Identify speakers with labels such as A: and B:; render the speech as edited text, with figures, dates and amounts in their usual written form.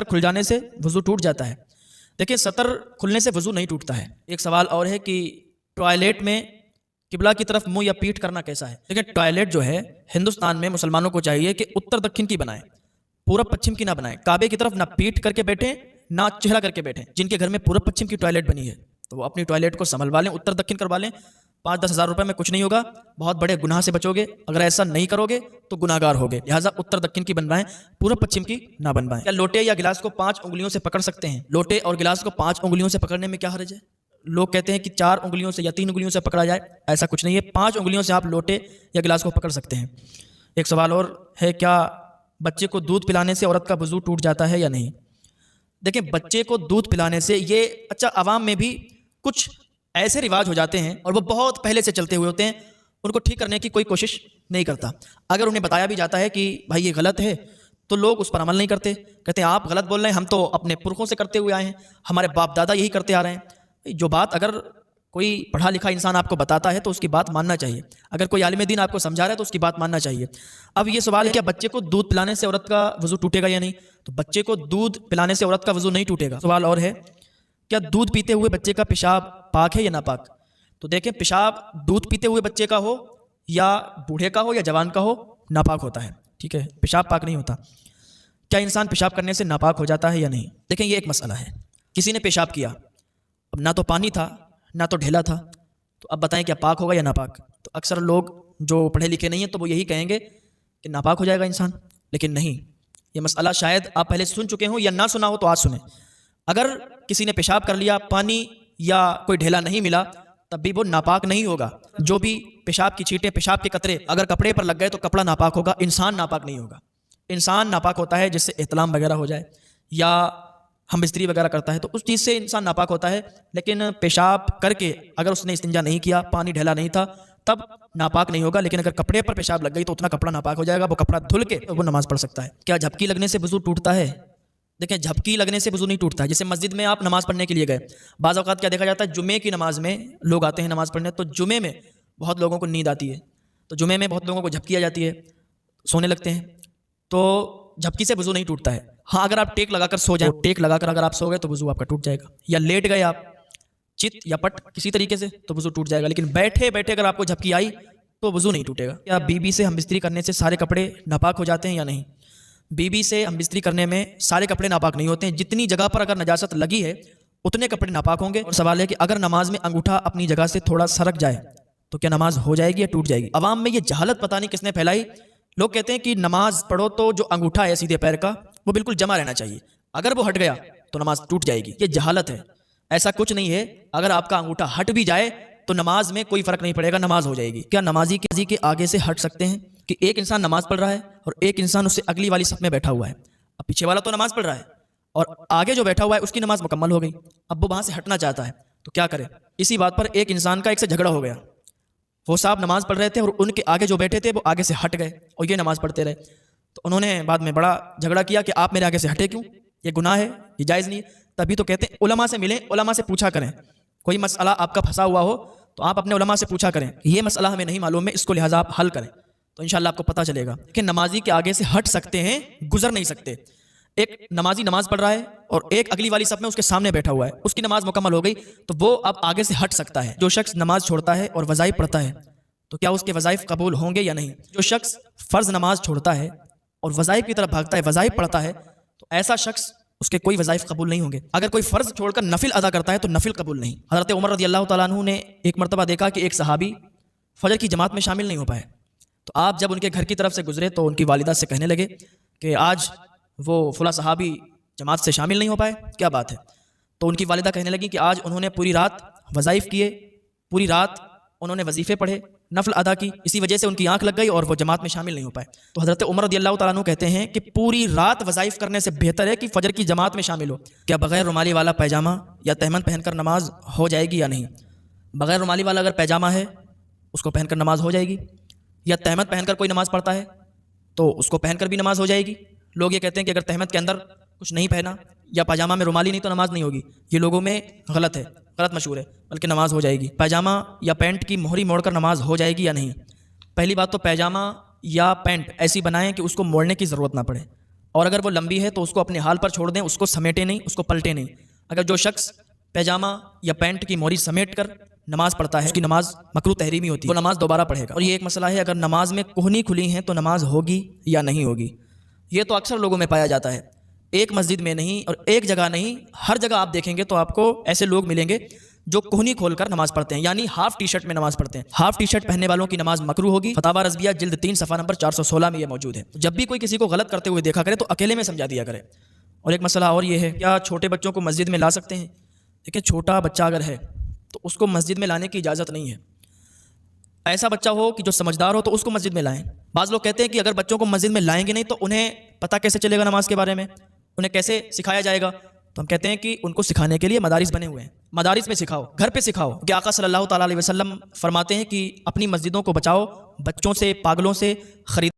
A: खुल जाने से वज़ू टूट जाता है। देखिए, सतर खुलने से वज़ू नहीं टूटता है। एक सवाल और है कि टॉयलेट में किबला की तरफ मुंह या पीठ करना कैसा है। देखिए, टॉयलेट जो है हिंदुस्तान में मुसलमानों को चाहिए कि उत्तर दक्षिण की बनाएं, पूरब पश्चिम की ना बनाएं। काबे की तरफ ना पीठ करके बैठें ना चेहरा करके बैठें। जिनके घर में पूरब पश्चिम की टॉयलेट बनी है तो वो अपनी टॉयलेट को संभलवा लें, उत्तर दक्षिण करवा लें। 5-10 हज़ार रुपये में कुछ नहीं होगा, बहुत बड़े गुनाह से बचोगे। अगर ऐसा नहीं करोगे तो गुनाहगार होगे। लिहाजा उत्तर दक्षिण की बनवाएं, पूरब पश्चिम की ना बनवाएं। क्या लोटे या गिलास को 5 उंगलियों से पकड़ सकते हैं? लोटे और गिलास को 5 उंगलियों से पकड़ने में क्या हर्ज है? लोग कहते हैं कि 4 उंगलियों से या 3 उंगलियों से पकड़ा जाए, ऐसा कुछ नहीं है। 5 उंगलियों से आप लोटे या गिलास को पकड़ सकते हैं। एक सवाल और है, क्या बच्चे को दूध पिलाने से औरत का वज़ू टूट जाता है या नहीं? देखिए, बच्चे को दूध पिलाने से ये अवाम में भी कुछ ऐसे रिवाज हो जाते हैं और वो बहुत पहले से चलते हुए होते हैं, उनको ठीक करने की कोई कोशिश नहीं करता। अगर उन्हें बताया भी जाता है कि भाई ये गलत है तो लोग उस पर अमल नहीं करते। कहते हैं आप गलत बोल रहे हैं, हम तो अपने पुरखों से करते हुए आए हैं, हमारे बाप दादा यही करते आ रहे हैं। जो बात अगर कोई पढ़ा लिखा इंसान आपको बताता है तो उसकी बात मानना चाहिए। अगर कोई आलिम दीन आपको समझा रहा है तो उसकी बात मानना चाहिए। अब ये सवाल है, क्या बच्चे को दूध पिलाने से औरत का वज़ू टूटेगा या नहीं? तो बच्चे को दूध पिलाने से औरत का वज़ू नहीं टूटेगा। सवाल और है, क्या दूध पीते हुए बच्चे का पेशाब पाक है या नापाक? तो देखें, पेशाब दूध पीते हुए बच्चे का हो या बूढ़े का हो या जवान का हो, नापाक होता है। ठीक है, पेशाब पाक नहीं होता। क्या इंसान पेशाब करने से नापाक हो जाता है या नहीं? देखें, ये एक मसला है। किसी ने पेशाब किया, अब ना तो पानी था ना तो ढेला था, तो अब बताएं क्या पाक होगा या नापाक? तो अक्सर लोग जो पढ़े लिखे नहीं हैं तो वो यही कहेंगे कि नापाक हो जाएगा इंसान, लेकिन नहीं। ये मसला शायद आप पहले सुन चुके हो या ना सुना हो तो आज सुने। अगर किसी ने पेशाब कर लिया, पानी या कोई ढेला नहीं मिला, तब भी वो नापाक नहीं होगा। जो भी पेशाब की छींटें, पेशाब के कतरे अगर कपड़े पर लग गए तो कपड़ा नापाक होगा, इंसान नापाक नहीं होगा। इंसान नापाक होता है जिससे एहतलाम वगैरह हो जाए या हम बिस्तरी वगैरह करता है तो उस चीज़ से इंसान नापाक होता है। लेकिन पेशाब करके अगर उसने इस्तिंजा नहीं किया, पानी ढेला नहीं था, तब नापाक नहीं होगा। लेकिन अगर कपड़े पर पेशाब लग गई तो उतना कपड़ा नापाक हो जाएगा, वो कपड़ा धुल के वो नमाज पढ़ सकता है। क्या झपकी लगने से वज़ू टूटता है? देखें, झपकी लगने से वज़ू नहीं टूटता है। जैसे मस्जिद में आप नमाज़ पढ़ने के लिए गए, बाज़ औक़ात क्या देखा जाता है, जुमे की नमाज में लोग आते हैं नमाज़ पढ़ने, तो जुमे में बहुत लोगों को नींद आती है, तो जुमे में बहुत लोगों को झपकी आ जाती है, सोने लगते हैं, तो झपकी से वज़ू नहीं टूटता है। हाँ, अगर आप टेक लगाकर सो जाए, टेक लगाकर अगर आप सो गए तो वज़ू आपका टूट जाएगा। या लेट गए आप चित या पट किसी तरीके से तो वज़ू टूट जाएगा। लेकिन बैठे बैठे अगर आपको झपकी आई तो वज़ू नहीं टूटेगा। क्या बीबी से हम बिस्तरी करने से सारे कपड़े नापाक हो जाते हैं या नहीं? बीबी से हम बिस्तरी करने में सारे कपड़े नापाक नहीं होते हैं। जितनी जगह पर अगर नजासत लगी है उतने कपड़े नापाक होंगे। और सवाल है कि अगर नमाज में अंगूठा अपनी जगह से थोड़ा सरक जाए तो क्या नमाज हो जाएगी या टूट जाएगी? अवाम में ये जहालत पता नहीं किसने फैलाई। लोग कहते हैं कि नमाज पढ़ो तो जो अंगूठा है सीधे पैर का वो बिल्कुल जमा रहना चाहिए, अगर वो हट गया तो नमाज टूट जाएगी। ये जहालत है, ऐसा कुछ नहीं है। अगर आपका अंगूठा हट भी जाए तो नमाज में कोई फर्क नहीं पड़ेगा, नमाज हो जाएगी। क्या नमाजी के आगे से हट सकते हैं? कि एक इंसान नमाज पढ़ रहा है और एक इंसान उससे अगली वाली सफ में बैठा हुआ है। अब पीछे वाला तो नमाज पढ़ रहा है और आगे जो बैठा हुआ है उसकी नमाज मुकम्मल हो गई, अब वो वहां से हटना चाहता है तो क्या करे? इसी बात पर एक इंसान का एक से झगड़ा हो गया। वो साहब नमाज पढ़ रहे थे और उनके आगे जो बैठे थे वो आगे से हट गए और ये नमाज पढ़ते रहे। तो उन्होंने बाद में बड़ा झगड़ा किया कि आप मेरे आगे से हटे क्यों, ये गुनाह है, ये जायज़ नहीं है। तभी तो कहते हैं उलमा से मिलें, उलमा से पूछा करें। कोई मसला आपका फंसा हुआ हो तो आप अपने उलमा से पूछा करें, ये मसला हमें नहीं मालूम है, इसको लिहाजा आप हल करें, तो इंशाल्लाह आपको पता चलेगा कि नमाजी के आगे से हट सकते हैं, गुजर नहीं सकते। एक नमाजी नमाज पढ़ रहा है और एक अगली वाली सब में उसके सामने बैठा हुआ है, उसकी नमाज मुकम्मल हो गई तो वो अब आगे से हट सकता है। जो शख्स नमाज छोड़ता है और वज़ाइफ पढ़ता है तो क्या उसके वज़ाइफ कबूल होंगे या नहीं? जो शख्स फ़र्ज़ नमाज छोड़ता है और वज़ाइफ की तरफ भागता है, वज़ाइफ पढ़ता है, तो ऐसा शख्स उसके कोई वज़ाइफ कबूल नहीं होंगे। अगर कोई फ़र्ज़ छोड़कर नफिल अदा करता है तो नफिल कबूल नहीं। हज़रत उमर रज़ी अल्लाह तआला अन्हु ने एक मरतबा देखा कि एक सहाबी फ़जर की जमात में शामिल नहीं हो पाए, तो आप जब उनके घर की तरफ से गुजरे तो उनकी वालिदा से कहने लगे कि आज वो फ़ुला सहाबी जमात से शामिल नहीं हो पाए, क्या बात है? तो उनकी वालिदा कहने लगी कि आज उन्होंने पूरी रात वज़ाइफ किए, पूरी रात उन्होंने वजीफ़े पढ़े, नफल अदा की, इसी वजह से उनकी आंख लग गई और वो जमात में शामिल नहीं हो पाए। तो हज़रत उमर रज़ियल्लाहु तआला अन्हु कहते हैं कि पूरी रात वज़ाइफ करने से बेहतर है कि फ़जर की जमात में शामिल हो। क्या बग़ैर रुमाली वाला पैजामा या तहमद पहनकर नमाज हो जाएगी या नहीं? बग़ैर रुमाली वाला अगर पैजामा है उसको पहनकर नमाज हो जाएगी, या तहमद पहनकर कोई नमाज़ पढ़ता है तो उसको पहनकर भी नमाज हो जाएगी। लोग ये कहते हैं कि अगर तहमद के अंदर कुछ नहीं पहना या पैजामा में रुमाली नहीं तो नमाज नहीं होगी, ये लोगों में गलत है, गलत मशहूर है, बल्कि नमाज हो जाएगी। पैजामा या पैंट की मोहरी मोड़कर नमाज हो जाएगी या नहीं? पहली बात तो पैजामा या पैंट ऐसी बनाएं कि उसको मोड़ने की ज़रूरत ना पड़े, और अगर वो लंबी है तो उसको अपने हाल पर छोड़ दें, उसको समेटे नहीं, उसको पलटे नहीं। अगर जो शख्स पैजामा या पैंट की मोरी समेट कर नमाज पढ़ता है, उसकी नमाज मकरूह तहरीमी होती है, वो नमाज दोबारा पढ़ेगा। और ये एक मसला है, अगर नमाज में कोहनी खुली हैं तो नमाज होगी या नहीं होगी। ये तो अक्सर लोगों में पाया जाता है, एक मस्जिद में नहीं और एक जगह नहीं, हर जगह आप देखेंगे तो आपको ऐसे लोग मिलेंगे जो कोहनी खोलकर नमाज पढ़ते हैं, यानी हाफ टी शर्ट में नमाज पढ़ते हैं। हाफ टी शर्ट पहनने वालों की नमाज मकरूह होगी। फतावा रज़विया जिल्द 3 सफ़ा नंबर 416 में ये मौजूद है। जब भी कोई किसी को गलत करते हुए देखा करे तो अकेले में समझा दिया करे। और एक मसला और ये है, क्या छोटे बच्चों को मस्जिद में ला सकते हैं? देखिए, छोटा बच्चा अगर है तो उसको मस्जिद में लाने की इजाज़त नहीं है। ऐसा बच्चा हो कि जो समझदार हो तो उसको मस्जिद में लाएं। बाज़ लोग कहते हैं कि अगर बच्चों को मस्जिद में लाएंगे नहीं तो उन्हें पता कैसे चलेगा नमाज के बारे में, उन्हें कैसे सिखाया जाएगा? तो हम कहते हैं कि उनको सिखाने के लिए मदारिस बने हुए हैं, मदारिस में सिखाओ, घर पे सिखाओ। कि आका सल्लल्लाहु ताला अलैहि वसल्लम फरमाते हैं कि अपनी मस्जिदों को बचाओ बच्चों से, पागलों से, खरीद